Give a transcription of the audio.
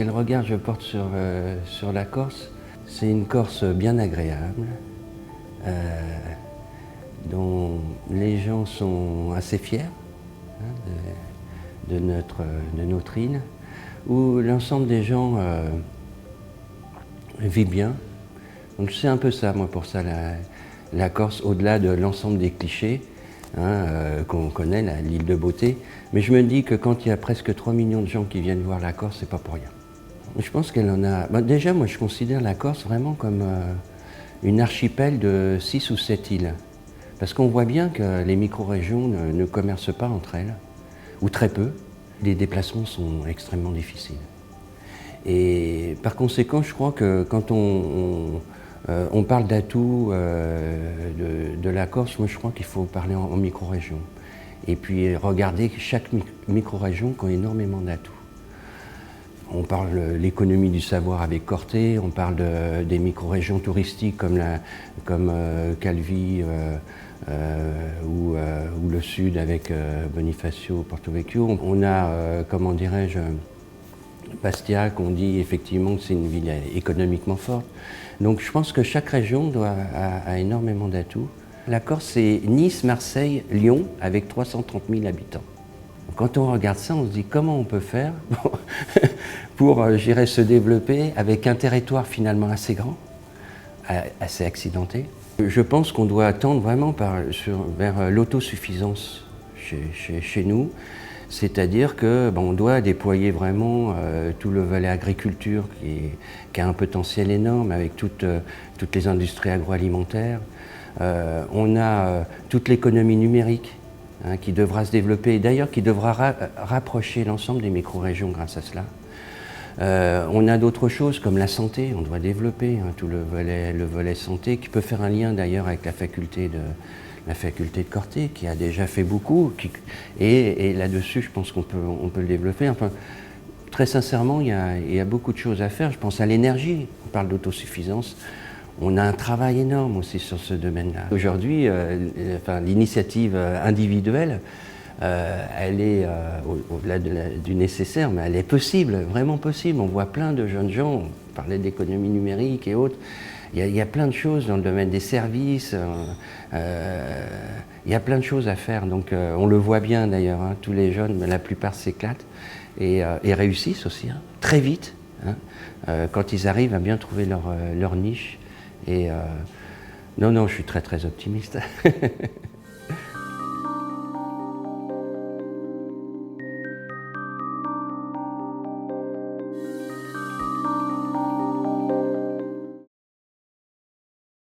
quel regard je porte sur la Corse? C'est une Corse bien agréable, dont les gens sont assez fiers de notre île, où l'ensemble des gens vit bien. Donc c'est un peu ça, moi, pour ça, la Corse, au-delà de l'ensemble des clichés qu'on connaît, l'île de beauté. Mais je me dis que quand il y a presque 3 millions de gens qui viennent voir la Corse, c'est pas pour rien. Je pense qu'elle en a... déjà, moi, je considère la Corse vraiment comme une archipel de 6 ou 7 îles. Parce qu'on voit bien que les micro-régions ne commercent pas entre elles, ou très peu. Les déplacements sont extrêmement difficiles. Et par conséquent, je crois que quand on parle d'atouts de la Corse, moi je crois qu'il faut parler en micro-région. Et puis regarder que chaque micro-région a énormément d'atouts. On parle de l'économie du savoir avec Corté, on parle des micro-régions touristiques comme Calvi ou le sud avec Bonifacio, Porto Vecchio. On a, comment dirais-je, Bastia, qu'on dit effectivement que c'est une ville économiquement forte. Donc je pense que chaque région a énormément d'atouts. La Corse, c'est Nice, Marseille, Lyon, avec 330 000 habitants. Quand on regarde ça, on se dit comment on peut faire pour se développer avec un territoire finalement assez grand, assez accidenté. Je pense qu'on doit tendre vraiment vers l'autosuffisance chez nous. C'est-à-dire qu'on doit déployer vraiment tout le volet agriculture qui a un potentiel énorme avec toutes les industries agroalimentaires. On a toute l'économie numérique qui devra se développer, et d'ailleurs qui devra rapprocher l'ensemble des micro-régions grâce à cela. On a d'autres choses comme la santé, on doit développer tout le volet santé qui peut faire un lien d'ailleurs avec la faculté de Corté, qui a déjà fait beaucoup, et là-dessus, je pense qu'on peut le développer. Enfin, très sincèrement, il y a beaucoup de choses à faire. Je pense à l'énergie, on parle d'autosuffisance. On a un travail énorme aussi sur ce domaine-là. Aujourd'hui, l'initiative individuelle, elle est au-delà du nécessaire, mais elle est possible, vraiment possible. On voit plein de jeunes gens, on parlait d'économie numérique et autres. Il y a plein de choses dans le domaine des services, il y a plein de choses à faire. Donc on le voit bien d'ailleurs, tous les jeunes, la plupart s'éclatent et réussissent aussi, très vite, quand ils arrivent à bien trouver leur niche. Et non, je suis très très optimiste.